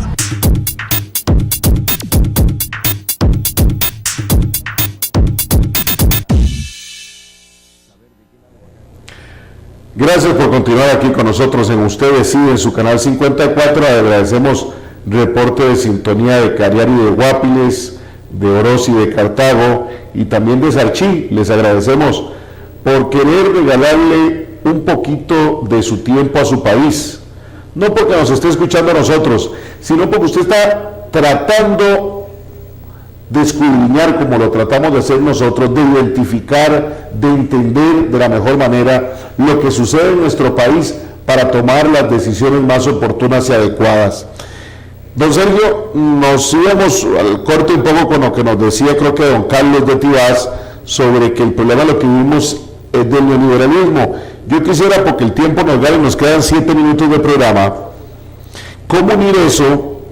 Gracias por continuar aquí con nosotros en Usted Decide, en su canal 54. Agradecemos reporte de sintonía de Cariari de Guapiles, de Orosi de Cartago y también de Sarchí. Les agradecemos por querer regalarle un poquito de su tiempo a su país. No porque nos esté escuchando a nosotros, sino porque usted está tratando de escudriñar, como lo tratamos de hacer nosotros, de identificar, de entender de la mejor manera lo que sucede en nuestro país para tomar las decisiones más oportunas y adecuadas. Don Sergio, nos íbamos al corte un poco con lo que nos decía, creo que don Carlos de Tibás, sobre que el problema de lo que vivimos es del neoliberalismo. Yo quisiera, porque el tiempo nos gana y nos quedan 7 minutos de programa, ¿cómo unir eso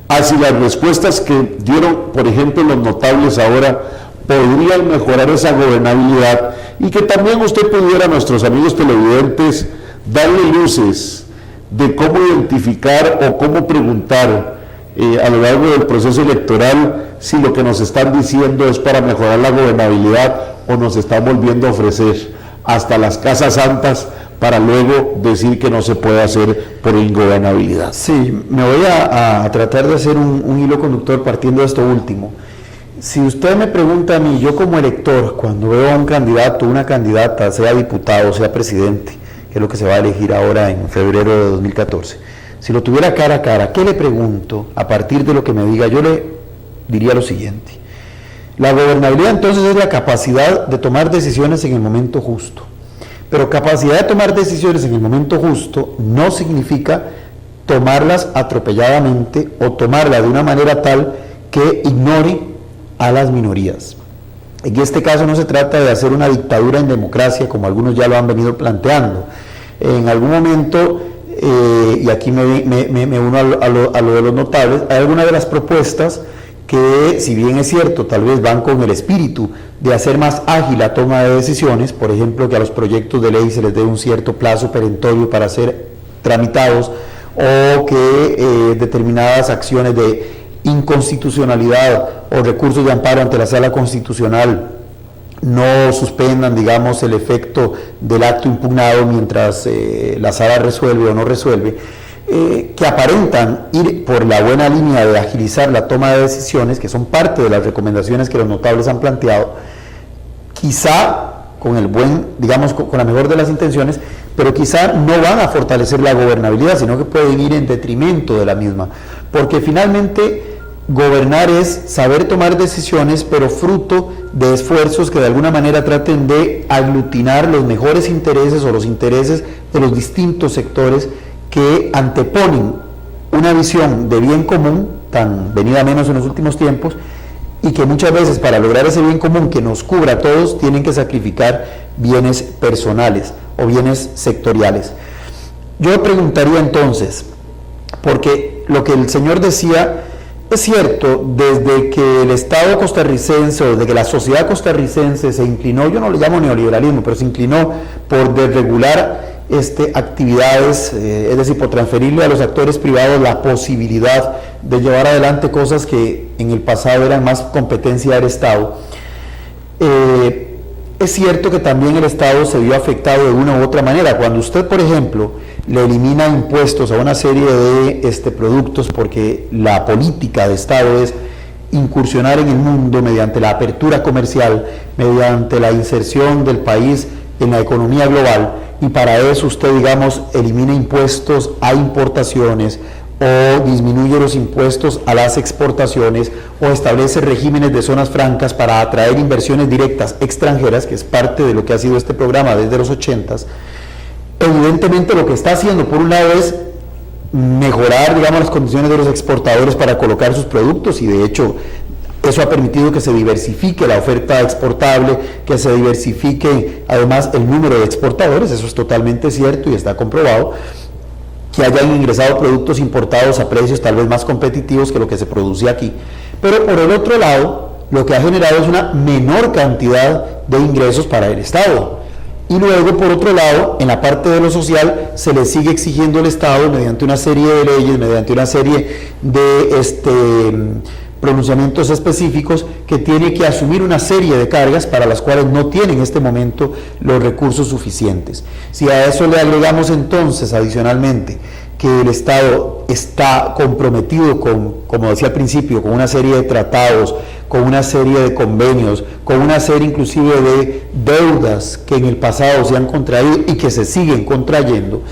hacia las respuestas que dieron, por ejemplo, los notables ahora, podrían mejorar esa gobernabilidad, y que también usted pudiera, a nuestros amigos televidentes, darle luces de cómo identificar o cómo preguntar a lo largo del proceso electoral si lo que nos están diciendo es para mejorar la gobernabilidad o nos están volviendo a ofrecer hasta las casas santas para luego decir que no se puede hacer por ingobernabilidad. Sí, me voy a tratar de hacer un hilo conductor partiendo de esto último. Si usted me pregunta a mí, yo como elector, cuando veo a un candidato, una candidata, sea diputado, sea presidente, que es lo que se va a elegir ahora en febrero de 2014, si lo tuviera cara a cara, ¿qué le pregunto? A partir de lo que me diga, yo le diría lo siguiente: la gobernabilidad entonces es la capacidad de tomar decisiones en el momento justo. Pero capacidad de tomar decisiones en el momento justo no significa tomarlas atropelladamente o tomarlas de una manera tal que ignore a las minorías. En este caso no se trata de hacer una dictadura en democracia, como algunos ya lo han venido planteando. En algún momento, y aquí me uno a lo de los notables, hay algunas de las propuestas que, si bien es cierto, tal vez van con el espíritu de hacer más ágil la toma de decisiones, por ejemplo, que a los proyectos de ley se les dé un cierto plazo perentorio para ser tramitados, o que determinadas acciones de inconstitucionalidad o recursos de amparo ante la Sala Constitucional no suspendan, digamos, el efecto del acto impugnado mientras la Sala resuelve o no resuelve, que aparentan ir por la buena línea de agilizar la toma de decisiones, que son parte de las recomendaciones que los notables han planteado, quizá con el buen, digamos, con la mejor de las intenciones, pero quizá no van a fortalecer la gobernabilidad, sino que pueden ir en detrimento de la misma, porque finalmente gobernar es saber tomar decisiones, pero fruto de esfuerzos que de alguna manera traten de aglutinar los mejores intereses o los intereses de los distintos sectores que anteponen una visión de bien común, tan venida menos en los últimos tiempos, y que muchas veces para lograr ese bien común que nos cubra a todos tienen que sacrificar bienes personales o bienes sectoriales. Yo preguntaría entonces, porque lo que el señor decía es cierto, desde que el Estado costarricense, o desde que la sociedad costarricense se inclinó, yo no le llamo neoliberalismo, pero se inclinó por desregular actividades, es decir, por transferirle a los actores privados la posibilidad de llevar adelante cosas que en el pasado eran más competencia del Estado. Es cierto que también el Estado se vio afectado de una u otra manera. Cuando usted, por ejemplo, le elimina impuestos a una serie de productos, porque la política de Estado es incursionar en el mundo mediante la apertura comercial, mediante la inserción del país en la economía global, y para eso usted, digamos, elimina impuestos a importaciones o disminuye los impuestos a las exportaciones o establece regímenes de zonas francas para atraer inversiones directas extranjeras, que es parte de lo que ha sido este programa desde los 80s, evidentemente lo que está haciendo por un lado es mejorar, digamos, las condiciones de los exportadores para colocar sus productos, y de hecho eso ha permitido que se diversifique la oferta exportable, que se diversifique además el número de exportadores. Eso es totalmente cierto y está comprobado, que hayan ingresado productos importados a precios tal vez más competitivos que lo que se producía aquí. Pero por el otro lado, lo que ha generado es una menor cantidad de ingresos para el Estado. Y luego, por otro lado, en la parte de lo social, se le sigue exigiendo al Estado, mediante una serie de leyes, mediante una serie de pronunciamientos específicos, que tiene que asumir una serie de cargas para las cuales no tiene en este momento los recursos suficientes. Si a eso le agregamos entonces, adicionalmente, que el Estado está comprometido con, como decía al principio, con una serie de tratados, con una serie de convenios, con una serie inclusive de deudas que en el pasado se han contraído y que se siguen contrayendo,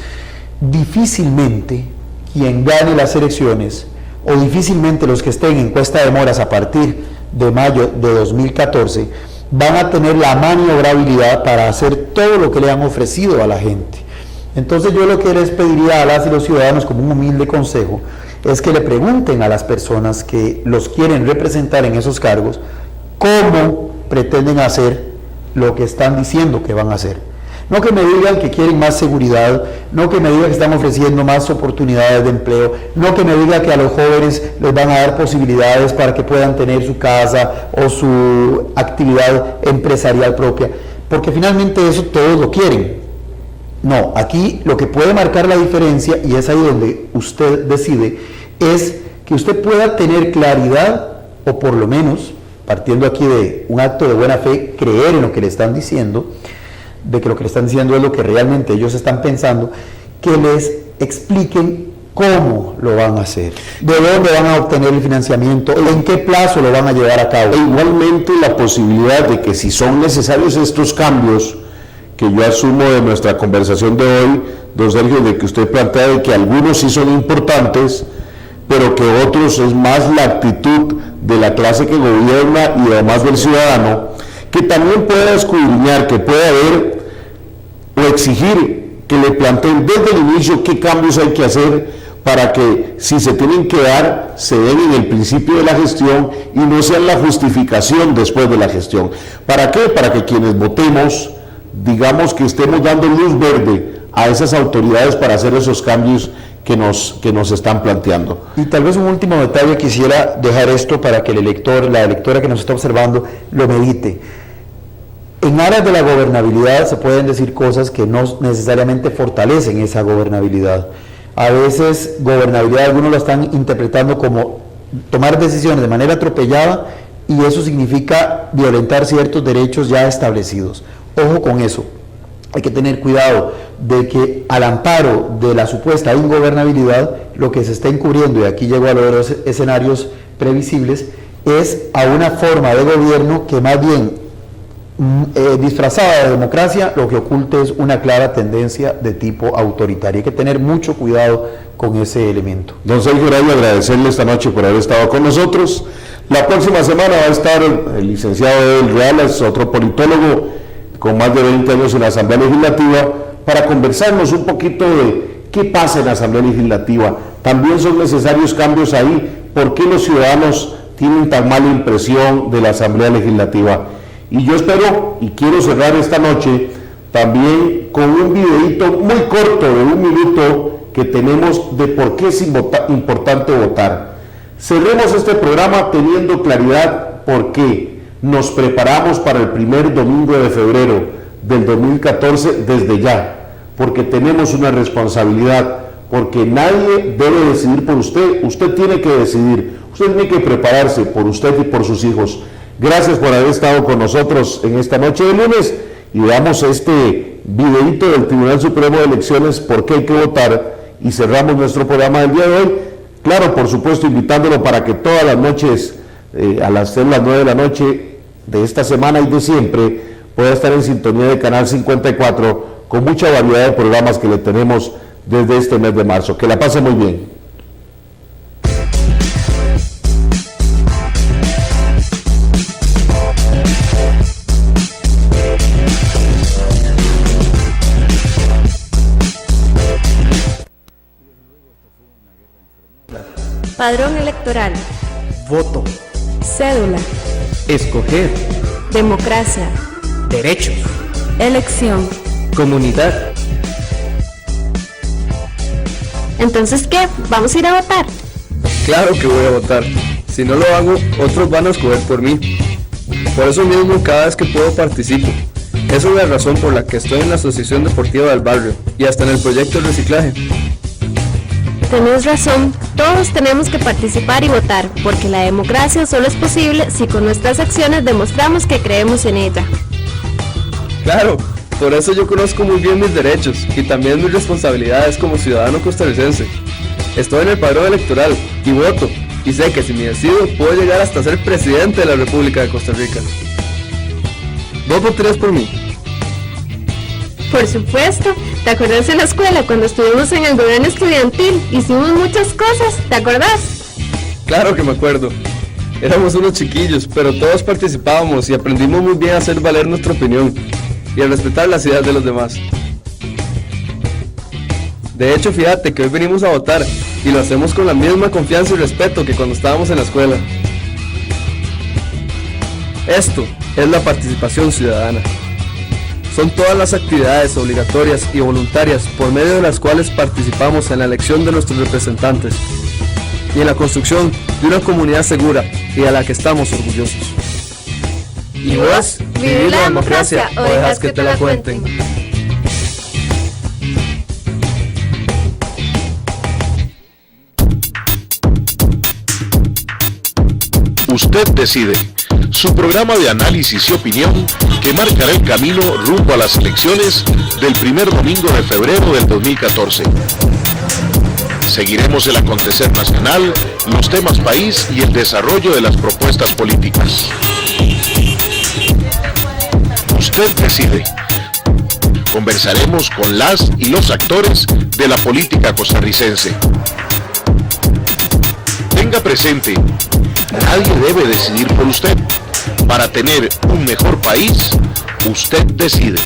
difícilmente quien gane las elecciones, o difícilmente los que estén en encuesta de moras a partir de mayo de 2014, van a tener la maniobrabilidad para hacer todo lo que le han ofrecido a la gente. Entonces yo lo que les pediría a las y los ciudadanos como un humilde consejo es que le pregunten a las personas que los quieren representar en esos cargos cómo pretenden hacer lo que están diciendo que van a hacer. No que me digan que quieren más seguridad, no que me digan que están ofreciendo más oportunidades de empleo, no que me digan que a los jóvenes les van a dar posibilidades para que puedan tener su casa o su actividad empresarial propia, porque finalmente eso todos lo quieren. No, aquí lo que puede marcar la diferencia, y es ahí donde usted decide, es que usted pueda tener claridad, o por lo menos, partiendo aquí de un acto de buena fe, creer en lo que le están diciendo, de que lo que le están diciendo es lo que realmente ellos están pensando, que les expliquen cómo lo van a hacer, de dónde van a obtener el financiamiento, en qué plazo lo van a llevar a cabo. E igualmente la posibilidad de que si son necesarios estos cambios, que yo asumo de nuestra conversación de hoy, don Sergio, de que usted plantea de que algunos sí son importantes, pero que otros es más la actitud de la clase que gobierna y además del ciudadano, que también pueda escudriñar, que pueda ver o exigir que le planteen desde el inicio qué cambios hay que hacer para que, si se tienen que dar, se den en el principio de la gestión y no sean la justificación después de la gestión. ¿Para qué? Para que quienes votemos, digamos que estemos dando luz verde a esas autoridades para hacer esos cambios que nos están planteando. Y tal vez un último detalle, quisiera dejar esto para que el elector, la electora que nos está observando, lo medite. En aras de la gobernabilidad se pueden decir cosas que no necesariamente fortalecen esa gobernabilidad. A veces gobernabilidad algunos lo están interpretando como tomar decisiones de manera atropellada, y eso significa violentar ciertos derechos ya establecidos. Ojo con eso. Hay que tener cuidado de que al amparo de la supuesta ingobernabilidad, lo que se está encubriendo, y aquí llego a los escenarios previsibles, es a una forma de gobierno que más bien disfrazada de democracia, lo que oculta es una clara tendencia de tipo autoritario. Hay que tener mucho cuidado con ese elemento. Don Sergio Araya, agradecerle esta noche por haber estado con nosotros. La próxima semana va a estar el licenciado Edel Reales, otro politólogo con más de 20 años en la Asamblea Legislativa, para conversarnos un poquito de qué pasa en la Asamblea Legislativa. También son necesarios cambios ahí. ¿Por qué los ciudadanos tienen tan mala impresión de la Asamblea Legislativa? Y yo espero, y quiero cerrar esta noche, también con un videíto muy corto de 1 minuto que tenemos de por qué es importante votar. Cerremos este programa teniendo claridad por qué nos preparamos para el primer domingo de febrero del 2014 desde ya, porque tenemos una responsabilidad, porque nadie debe decidir por usted, usted tiene que decidir, usted tiene que prepararse por usted y por sus hijos. Gracias por haber estado con nosotros en esta noche de lunes, y veamos este videíto del Tribunal Supremo de Elecciones, por qué hay que votar, y cerramos nuestro programa del día de hoy. Claro, por supuesto, invitándolo para que todas las noches, a las 9 de la noche de esta semana y de siempre, pueda estar en sintonía de Canal 54 con mucha variedad de programas que le tenemos desde este mes de marzo. Que la pase muy bien. Padrón electoral. Voto. Cédula. Escoger. Democracia. Derechos. Elección. Comunidad. Entonces, ¿qué? ¿Vamos a ir a votar? Claro que voy a votar. Si no lo hago, otros van a escoger por mí. Por eso mismo, cada vez que puedo participo. Esa es la razón por la que estoy en la Asociación Deportiva del Barrio y hasta en el proyecto de reciclaje. Tenés razón, todos tenemos que participar y votar, porque la democracia solo es posible si con nuestras acciones demostramos que creemos en ella. Claro, por eso yo conozco muy bien mis derechos y también mis responsabilidades como ciudadano costarricense. Estoy en el padrón electoral y voto, y sé que si me decido puedo llegar hasta ser presidente de la República de Costa Rica. ¿Vos votarías por mí? Por supuesto, ¿te acordás en la escuela cuando estuvimos en el gobierno estudiantil? Hicimos muchas cosas, ¿te acordás? Claro que me acuerdo. Éramos unos chiquillos, pero todos participábamos y aprendimos muy bien a hacer valer nuestra opinión y a respetar las ideas de los demás. De hecho, fíjate que hoy venimos a votar y lo hacemos con la misma confianza y respeto que cuando estábamos en la escuela. Esto es la participación ciudadana. Son todas las actividades obligatorias y voluntarias por medio de las cuales participamos en la elección de nuestros representantes y en la construcción de una comunidad segura y a la que estamos orgullosos. ¿Y vos, vivís la democracia o dejas que te la cuenten? Usted decide, su programa de análisis y opinión que marcará el camino rumbo a las elecciones del primer domingo de febrero del 2014. Seguiremos el acontecer nacional, los temas país y el desarrollo de las propuestas políticas. Usted decide. Conversaremos con las y los actores de la política costarricense. Tenga presente, nadie debe decidir por usted. Para tener un mejor país, usted decide.